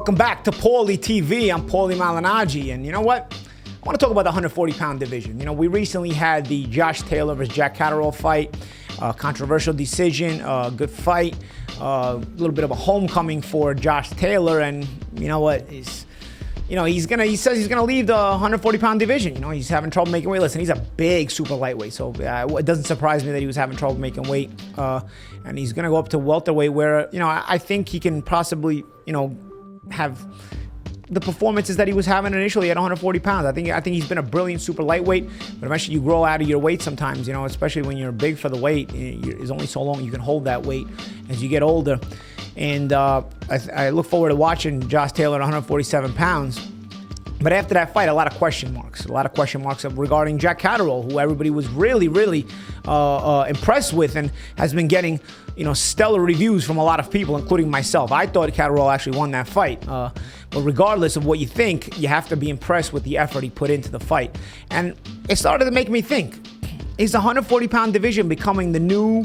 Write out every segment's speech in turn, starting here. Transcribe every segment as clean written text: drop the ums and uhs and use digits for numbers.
Welcome back to Paulie TV. I'm Paulie Malignaggi, and you know what? I want to talk about the 140-pound division. You know, we recently had the Josh Taylor versus Jack Catterall fight, controversial decision, good fight, a little bit of a homecoming for Josh Taylor, and you know what? He says he's gonna leave the 140-pound division. You know, he's having trouble making weight. Listen, he's a big super lightweight, so it doesn't surprise me that he was having trouble making weight. And he's gonna go up to welterweight, where I think he can possibly have the performances that he was having initially at 140 pounds. I think he's been a brilliant super lightweight, but eventually you grow out of your weight sometimes. Especially when you're big for the weight. It's only so long you can hold that weight as you get older. And I look forward to watching Josh Taylor at 147 pounds. But after that fight, a lot of question marks regarding Jack Catterall, who everybody was really impressed with and has been getting stellar reviews from a lot of people, including myself. I thought Catterall actually won that fight. But regardless of what you think, you have to be impressed with the effort he put into the fight. And it started to make me think, is the 140-pound division becoming the new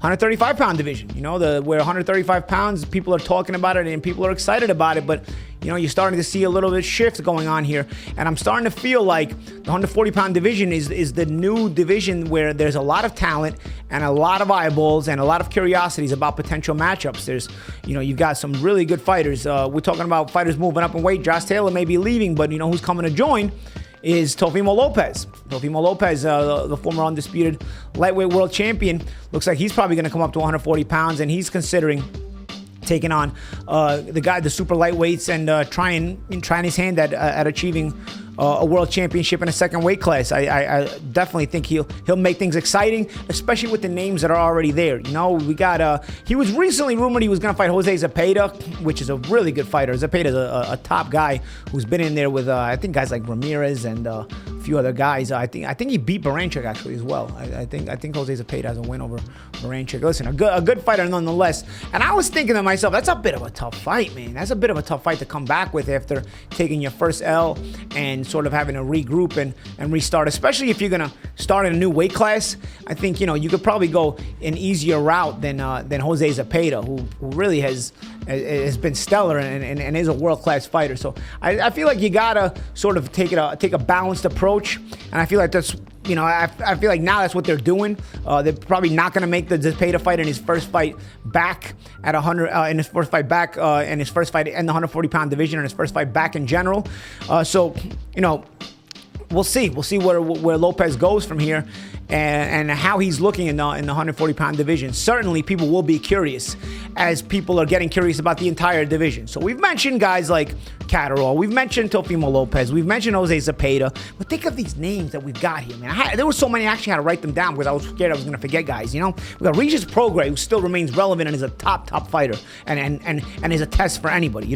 135-pound division? Where 135 pounds, people are talking about it and people are excited about it, but you're starting to see a little bit of shift going on here. And I'm starting to feel like the 140-pound division is the new division where there's a lot of talent and a lot of eyeballs and a lot of curiosities about potential matchups. There's, you've got some really good fighters. We're talking about fighters moving up in weight. Josh Taylor may be leaving, but who's coming to join is Teofimo Lopez. Teofimo Lopez, the former undisputed lightweight world champion, looks like he's probably going to come up to 140 pounds, and he's considering taking on the super lightweights and trying his hand at achieving a world championship in a second weight class. I definitely think he'll make things exciting, especially with the names that are already there. We got he was recently rumored he was going to fight Jose Zepeda, which is a really good fighter. Zepeda's a top guy who's been in there with I think guys like Ramirez and a few other guys. I think he beat Baranchik actually as well. I think Jose Zepeda has a win over Baranchik. Listen, a good fighter nonetheless. And I was thinking to myself, that's a bit of a tough fight, man. That's a bit of a tough fight to come back with after taking your first L and sort of having to regroup and restart, especially if you're going to start in a new weight class. I think, you could probably go an easier route than Jose Zepeda, who really has been stellar and is a world-class fighter. So I feel like you got to sort of take a balanced approach, and I feel like that's I feel like now that's what they're doing. They're probably not going to make the Zepeda fight in his first fight back at 100, in his first fight back, in his first fight in the 140-pound division, and his first fight back in general. So we'll see. We'll see where Lopez goes from here and how he's looking in the 140-pound division. Certainly, people will be curious, as people are getting curious about the entire division. So we've mentioned guys like Catterall, we've mentioned Teofimo Lopez, we've mentioned Jose Zepeda, but think of these names that we've got here, man. There were so many, I actually had to write them down because I was scared I was going to forget guys. We got Regis Prograis, who still remains relevant and is a top fighter and is a test for anybody.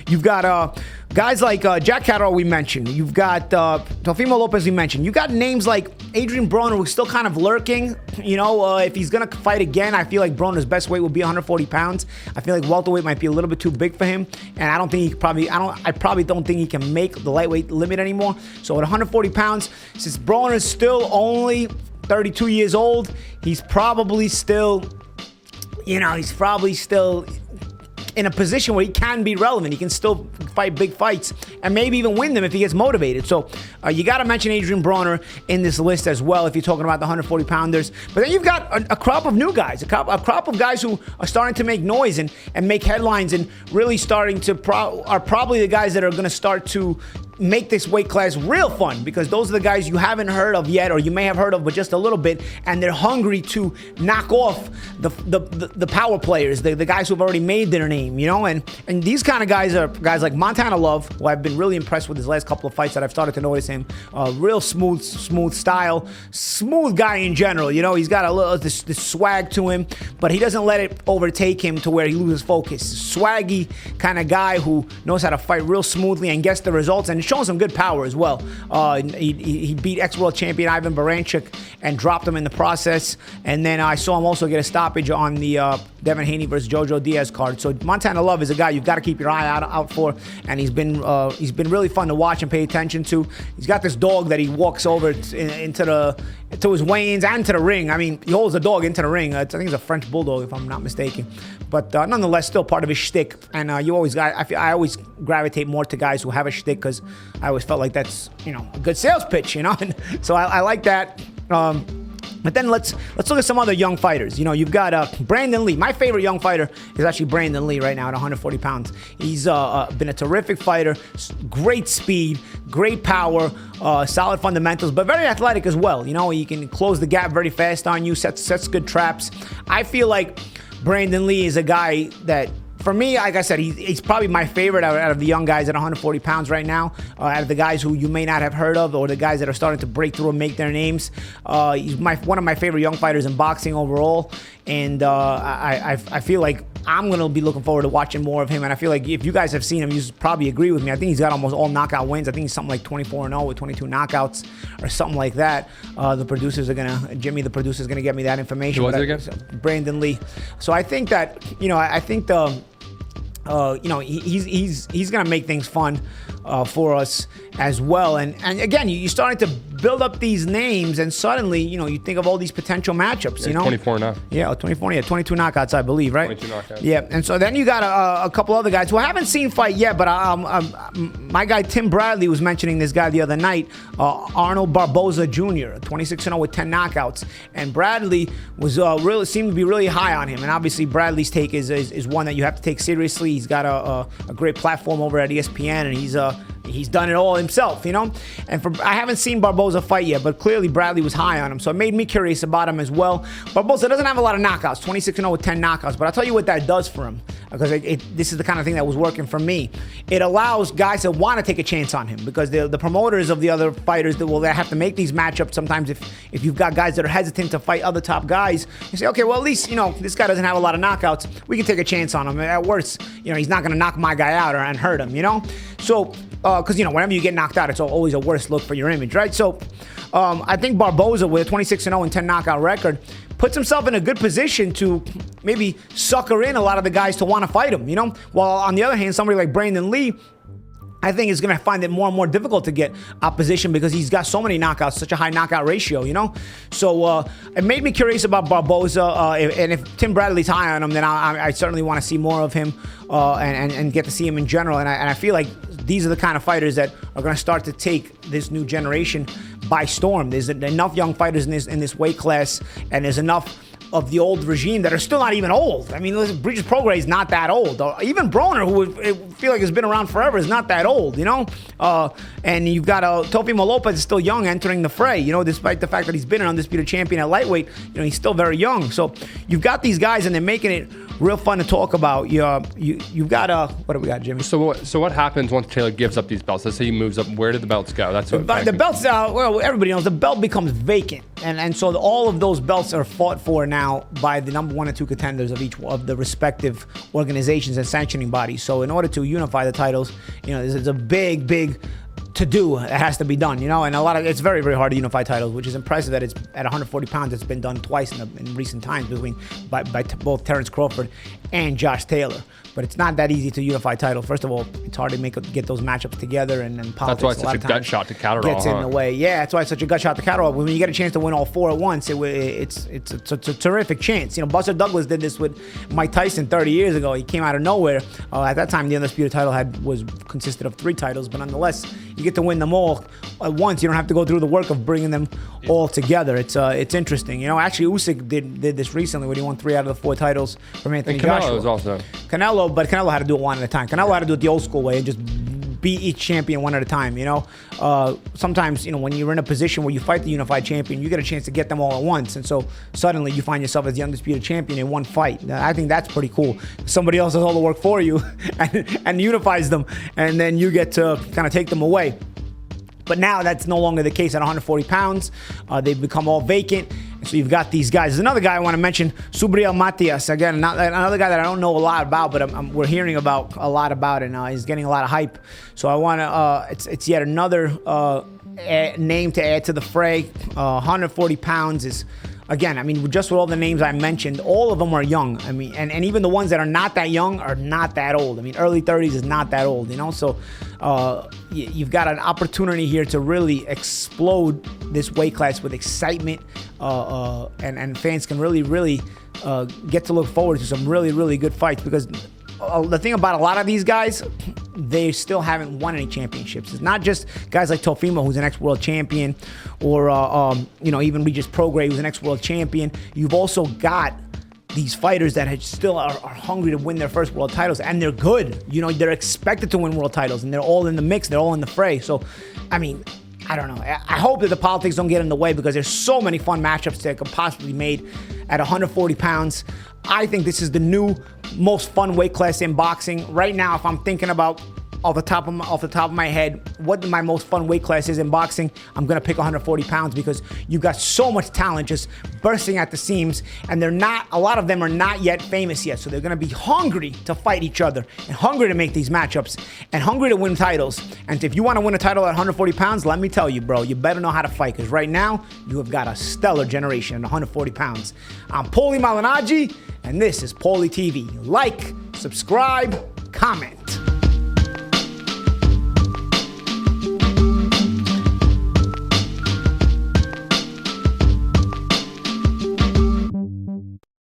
You've got guys like Jack Catterall, we mentioned. You've got Teofimo Lopez, we mentioned. You got names like Adrian Broner, who's still kind of lurking. If he's going to fight again, I feel like Broner's best weight will be 140 pounds. I feel like welterweight might be a little bit too big for him, and I probably don't think he can make the lightweight limit anymore. So at 140 pounds, since Broner is still only 32 years old, he's probably still in a position where he can be relevant. He can still fight big fights and maybe even win them if he gets motivated. So you got to mention Adrian Broner in this list as well if you're talking about the 140-pounders. But then you've got a crop of new guys, a crop of guys who are starting to make noise and make headlines and really starting to are probably the guys that are going to start to make this weight class real fun, because those are the guys you haven't heard of yet, or you may have heard of but just a little bit, and they're hungry to knock off the power players, the guys who've already made their name, and these kind of guys are guys like Montana Love, who I've been really impressed with his last couple of fights that I've started to notice him. Real smooth style, smooth guy in general. He's got a little this swag to him, but he doesn't let it overtake him to where he loses focus. Swaggy kind of guy who knows how to fight real smoothly and gets the results, and showing some good power as well. He beat ex-world champion Ivan Baranchik and dropped him in the process. And then I saw him also get a stoppage on the Devin Haney versus Jojo Diaz card. So Montana Love is a guy you've got to keep your eye out for, and he's been really fun to watch and pay attention to. He's got this dog that he walks over to his weigh-ins and to the ring. I mean, he holds the dog into the ring. I think it's a French bulldog, if I'm not mistaken. But nonetheless, still part of his shtick. And I always gravitate more to guys who have a shtick because I always felt like that's a good sales pitch, And so I like that. But then let's look at some other young fighters. You've got Brandon Lee. My favorite young fighter is actually Brandon Lee right now at 140 pounds. He's been a terrific fighter, great speed, great power, solid fundamentals, but very athletic as well. He can close the gap very fast on you, sets good traps. I feel like Brandon Lee is a guy that, for me, like I said, he's probably my favorite out of the young guys at 140 pounds right now. Out of the guys who you may not have heard of, or the guys that are starting to break through and make their names. He's one of my favorite young fighters in boxing overall. And I feel like I'm going to be looking forward to watching more of him. And I feel like if you guys have seen him, you probably agree with me. I think he's got almost all knockout wins. I think he's something like 24-0 with 22 knockouts or something like that. Jimmy, the producer, is going to get me that information. Who was it again? Brandon Lee. So I think that, he's going to make things fun for us as well. And again, you're starting to build up these names, and suddenly, you think of all these potential matchups, 24 now. Yeah, 24. Yeah, 22 knockouts, I believe, right? 22 knockouts. Yeah, and so then you got a couple other guys who I haven't seen fight yet, but my guy Tim Bradley was mentioning this guy the other night, Arnold Barboza Jr., 26-0 with 10 knockouts. And Bradley was seemed to be really high on him. And obviously, Bradley's take is one that you have to take seriously. He's got a great platform over at ESPN, and he's done it all himself, And I haven't seen Barboza fight yet, but clearly Bradley was high on him, so it made me curious about him as well. Barboza doesn't have a lot of knockouts, 26-0 with 10 knockouts, but I'll tell you what that does for him, because this is the kind of thing that was working for me. It allows guys to want to take a chance on him, because the promoters of the other fighters that will have to make these matchups. Sometimes if you've got guys that are hesitant to fight other top guys, you say, okay, well, at least, this guy doesn't have a lot of knockouts. We can take a chance on him. At worst, he's not going to knock my guy out and hurt him, So, because, whenever you get knocked out, it's always a worse look for your image, right? So, I think Barboza, with a 26-0 and 10 knockout record, puts himself in a good position to maybe sucker in a lot of the guys to want to fight him, While on the other hand, somebody like Brandon Lee, I think is going to find it more and more difficult to get opposition because he's got so many knockouts, such a high knockout ratio, So it made me curious about Barboza, and if Tim Bradley's high on him, then I certainly want to see more of him and get to see him in general. And I feel like these are the kind of fighters that are going to start to take this new generation by storm. There's enough young fighters in this weight class, and there's enough of the old regime that are still not even old. I mean, Bridges Prograis is not that old. Even Broner, who I feel like has been around forever, is not that old, And you've got Teofimo Lopez is still young entering the fray, despite the fact that he's been an undisputed champion at lightweight, he's still very young. So you've got these guys, and they're making it real fun to talk about. You've got what do we got, Jimmy? So what happens once Taylor gives up these belts? Let's say he moves up. Where did the belts go? That's what the belts. Well, everybody knows the belt becomes vacant, and so all of those belts are fought for now by the number 1 and 2 contenders of each of the respective organizations and sanctioning bodies. So in order to unify the titles, there's a big to do that has to be done, and it's very, very hard to unify titles, which is impressive that it's at 140 pounds. It's been done twice in recent times by both Terrence Crawford and Josh Taylor. But it's not that easy to unify title. First of all, it's hard to get those matchups together, and then politics. That's why it's such a gut shot to Catterall. Gets in the way. Yeah, that's why it's such a gut shot to Catterall. When you get a chance to win all 4 at once, it's a terrific chance. Buster Douglas did this with Mike Tyson 30 years ago. He came out of nowhere. At that time, the undisputed title consisted of 3 titles, but nonetheless, you get to win them all at once. You don't have to go through the work of bringing them all together. It's interesting. Actually, Usyk did this recently when he won 3 out of the 4 titles from Anthony Joshua. Canelo was also. But Canelo had to do it one at a time. Canelo had to do it the old school way and just beat each champion one at a time, Sometimes, when you're in a position where you fight the unified champion, you get a chance to get them all at once. And so suddenly you find yourself as the undisputed champion in one fight. I think that's pretty cool. Somebody else does all the work for you and unifies them, and then you get to kind of take them away. But now that's no longer the case at 140 pounds. They've become all vacant. So you've got these guys. There's another guy I want to mention, Subriel Matias. Again, another guy that I don't know a lot about, but we're hearing about a lot about it now. He's getting a lot of hype. So I want to, it's yet another name to add to the fray. 140 pounds is again, I mean, just with all the names I mentioned, all of them are young. I mean, and even the ones that are not that young are not that old. I mean, early 30s is not that old, you know? So you've got an opportunity here to really explode this weight class with excitement, and fans can really get to look forward to some really good fights, because the thing about a lot of these guys, they still haven't won any championships. It's not just guys like Teofimo, who's an ex-world champion, or even Regis Prograis, who's an ex-world champion. You've also got these fighters that still are hungry to win their first world titles, and they're good. You know, they're expected to win world titles, and they're all in the mix. They're all in the fray. So, I mean, I don't know. I hope that the politics don't get in the way, because there's so many fun matchups that could possibly be made at 140 pounds. I think this is the new most fun weight class in boxing. Right now, if I'm thinking about off the top of my head what my most fun weight class is in boxing, I'm gonna pick 140 pounds, because you've got so much talent just bursting at the seams, and a lot of them are not yet famous yet, so they're gonna be hungry to fight each other, and hungry to make these matchups, and hungry to win titles. And if you want to win a title at 140 pounds, let me tell you, bro, you better know how to fight, because right now you have got a stellar generation at 140 pounds. I'm Paulie Malignaggi, and this is Paulie TV. Like, subscribe, comment.